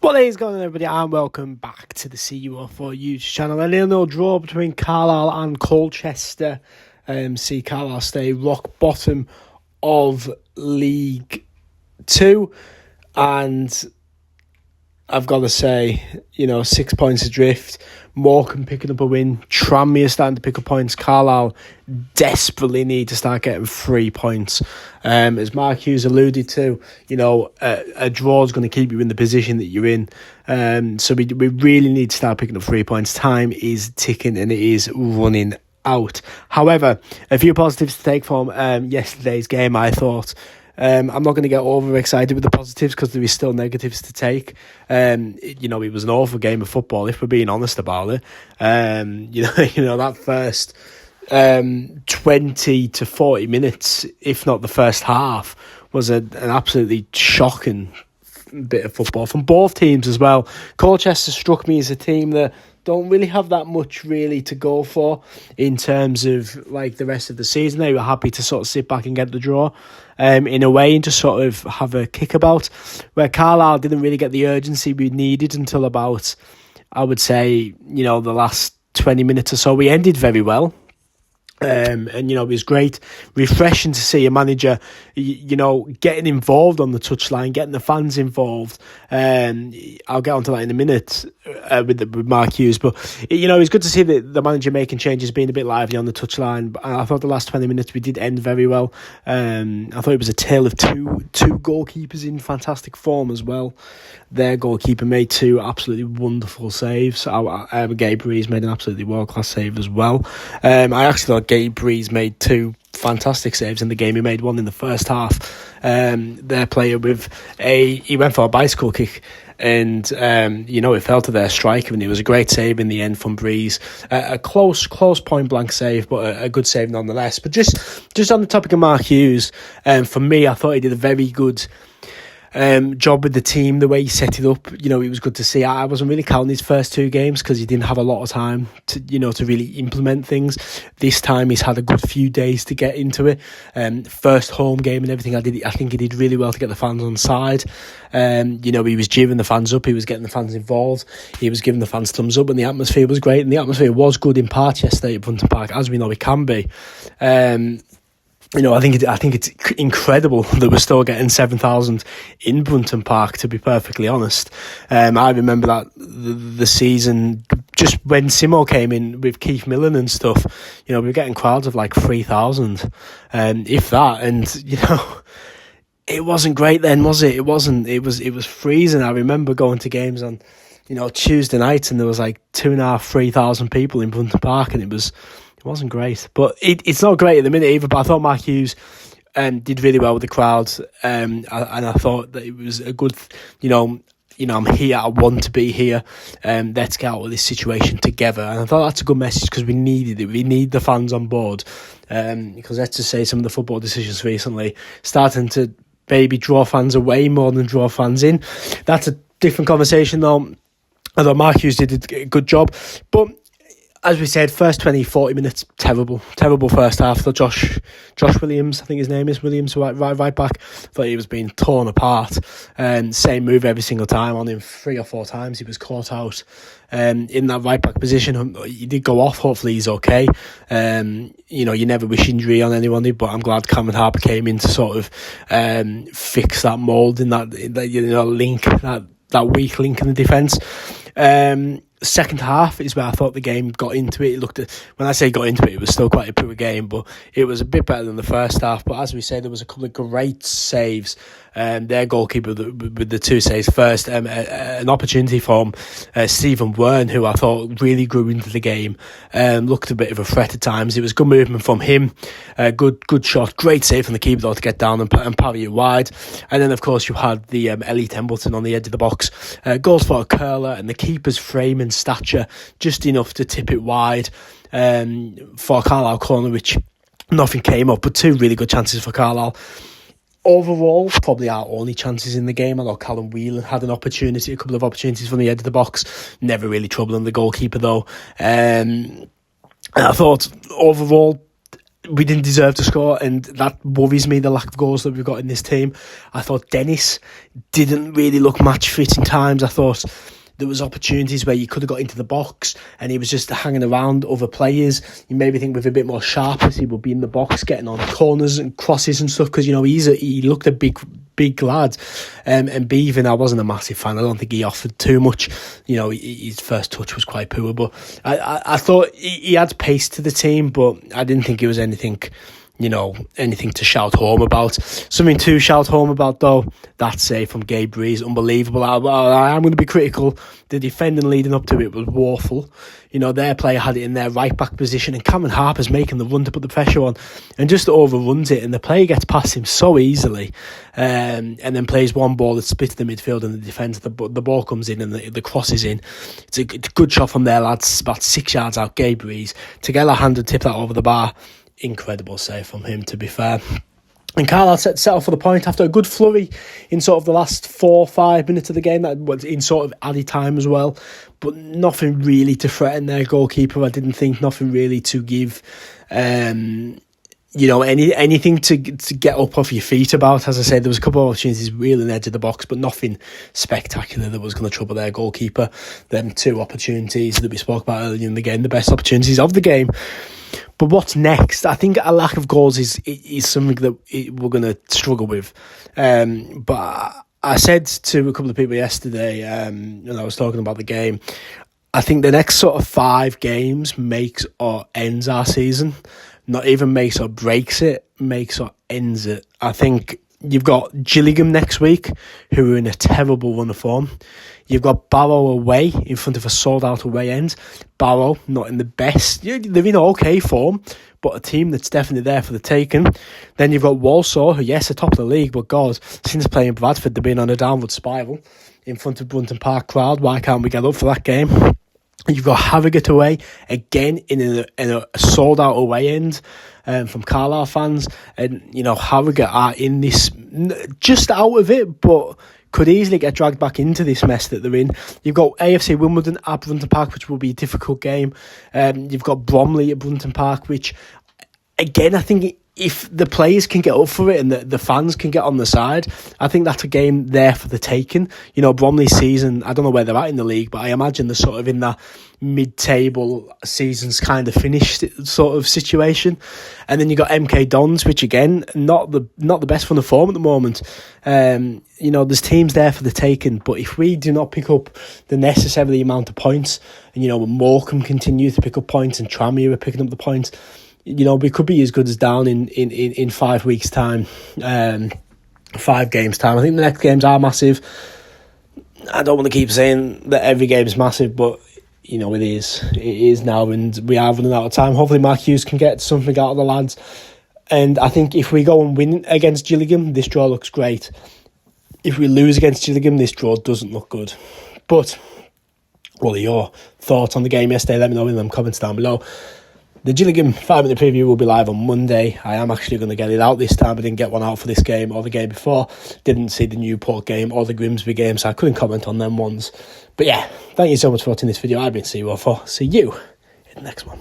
What is going on, everybody, and welcome back to the CUFC YouTube channel. A 0-0 draw between Carlisle and Colchester. See Carlisle stay rock bottom of League 2, and I've got to say, 6 points adrift. Morecambe picking up a win. Tranmere starting to pick up points. Carlisle desperately need to start getting 3 points. As Mark Hughes alluded to, a draw is going to keep you in the position that you're in. So we really need to start picking up 3 points. Time is ticking and it is running out. However, a few positives to take from yesterday's game, I thought. I'm not going to get overexcited with the positives because there is still negatives to take. It was an awful game of football, if we're being honest about it. That first 20 to 40 minutes, if not the first half, was an absolutely shocking bit of football from both teams as well. Colchester struck me as a team that don't really have that much really to go for in terms of like the rest of the season. They were happy to sort of sit back and get the draw in a way and just sort of have a kickabout, where Carlisle didn't really get the urgency we needed until about, I would say, the last 20 minutes or so. We ended very well. It was great, refreshing to see a manager, getting involved on the touchline, getting the fans involved. I'll get onto that in a minute with Mark Hughes, but it's good to see the manager making changes, being a bit lively on the touchline. I thought the last 20 minutes we did end very well. I thought it was a tale of two goalkeepers in fantastic form as well. Their goalkeeper made 2 absolutely wonderful saves. Gabe Breeze made an absolutely world-class save as well. I actually thought Gabe Breeze made 2 fantastic saves in the game. He made one in the first half. Their player he went for a bicycle kick, and it fell to their striker, and it was a great save in the end from Breeze. A close point blank save, but a good save nonetheless. But just on the topic of Mark Hughes, for me, I thought he did a very good job with the team, the way he set it up. It was good to see. I wasn't really counting his first 2 games because he didn't have a lot of time to really implement things. This time he's had a good few days to get into it. First home game and everything. I think he did really well to get the fans on side. He was cheering the fans up. He was getting the fans involved. He was giving the fans thumbs up, and the atmosphere was great. And the atmosphere was good in part yesterday at Brunton Park, as we know it can be. I think it's incredible that we're still getting 7,000 in Brunton Park, to be perfectly honest. I remember that the season, just when Simo came in with Keith Millen and stuff, we were getting crowds of like 3,000, if that. And, it wasn't great then, was it? It wasn't. It was freezing. I remember going to games on, Tuesday nights, and there was like 2,500, 3,000 people in Brunton Park, and it wasn't great, but it's not great at the minute either. But I thought Mark Hughes did really well with the crowd, and I thought that it was a good, I'm here, I want to be here, let's get out of this situation together. And I thought that's a good message because we needed it. We need the fans on board, because let's just say some of the football decisions recently starting to maybe draw fans away more than draw fans in. That's a different conversation though. I thought Mark Hughes did a good job, but as we said, first 20, 40 minutes, terrible first half. I thought Josh Williams, I think his name is Williams, right back, thought he was being torn apart. Same move every single time on him. 3 or 4 times he was caught out in that right back position. He did go off. Hopefully he's okay. You never wish injury on anyone, but I'm glad Cameron Harper came in to sort of fix that mould in that link, that weak link in the defence. Second half is where I thought the game got into it. When I say got into it, it was still quite a poor game, but it was a bit better than the first half. But as we say, there was a couple of great saves. Their goalkeeper with the 2 saves first. An opportunity from Stephen Wern, who I thought really grew into the game. Looked a bit of a threat at times. It was good movement from him. Good shot. Great save from the keeper though to get down and parry it wide. And then of course you had the Ellie Templeton on the edge of the box. Goals for a curler, and the keeper's frame and stature just enough to tip it wide for Carlisle corner, which nothing came up, but 2 really good chances for Carlisle. Overall, probably our only chances in the game. I know Callum Whelan had a couple of opportunities from the edge of the box, never really troubling the goalkeeper though. And I thought overall we didn't deserve to score, and that worries me, the lack of goals that we've got in this team. I thought Dennis didn't really look match fit in times. I thought there was opportunities where you could have got into the box and he was just hanging around other players. You maybe think with a bit more sharpness he would be in the box getting on corners and crosses and stuff, because he looked a big lad. And Bevan, I wasn't a massive fan. I don't think he offered too much. His first touch was quite poor, but I thought he had pace to the team, but I didn't think it was anything to shout home about. Something to shout home about, though, that save from Gabe Breeze, unbelievable. I am going to be critical. The defending leading up to it was woeful. Their player had it in their right-back position, and Cameron Harper's making the run to put the pressure on and just overruns it, and the player gets past him so easily, and then plays one ball that splits the midfield and the defence. The ball comes in and the cross is in. It's a good shot from their lads, about 6 yards out, Gabe Breeze. To get a hand and tip that over the bar, incredible save from him, to be fair. And Carlisle set up for the point after a good flurry in sort of the last 4 or 5 minutes of the game. That was in sort of added time as well, but nothing really to threaten their goalkeeper. I didn't think, nothing really to give anything to get up off your feet about. As I said, there was a couple of opportunities really on the edge of the box, but nothing spectacular that was going to trouble their goalkeeper. Them 2 opportunities that we spoke about earlier in the game, the best opportunities of the game. But what's next? I think a lack of goals is something that we're going to struggle with. But I said to a couple of people yesterday, and I was talking about the game, I think the next sort of 5 games makes or ends our season. Not even makes or breaks it, makes or ends it. I think you've got Gillingham next week, who are in a terrible run of form. You've got Barrow away in front of a sold-out away end. Barrow, not in the best. They're in okay form, but a team that's definitely there for the taking. Then you've got Walsall, who, yes, are top of the league, but God, since playing Bradford, they've been on a downward spiral in front of Brunton Park crowd. Why can't we get up for that game? You've got Harrogate away, again in a sold-out away end from Carlisle fans. And, Harrogate are in this, just out of it, but could easily get dragged back into this mess that they're in. You've got AFC Wimbledon at Brunton Park, which will be a difficult game. You've got Bromley at Brunton Park, which, again, I think if the players can get up for it and the fans can get on the side, I think that's a game there for the taking. Bromley's season, I don't know where they're at in the league, but I imagine they're sort of in that mid-table, season's kind of finished sort of situation. And then you got MK Dons, which again, not the best from the form at the moment. There's teams there for the taking, but if we do not pick up the necessary amount of points, and Morecambe continue to pick up points and Tranmere are picking up the points, we could be as good as down in 5 weeks' time, 5 games' time. I think the next games are massive. I don't want to keep saying that every game is massive, but it is now, and we are running out of time. Hopefully Mark Hughes can get something out of the lads, and I think if we go and win against Gillingham, this draw looks great. If we lose against Gillingham, this draw doesn't look good. But what are your thoughts on the game yesterday? Let me know in them comments down below. The Gillingham 5-minute preview will be live on Monday. I am actually going to get it out this time. I didn't get one out for this game or the game before. Didn't see the Newport game or the Grimsby game, so I couldn't comment on them ones. But yeah, thank you so much for watching this video. I've been CUFC. See you in the next one.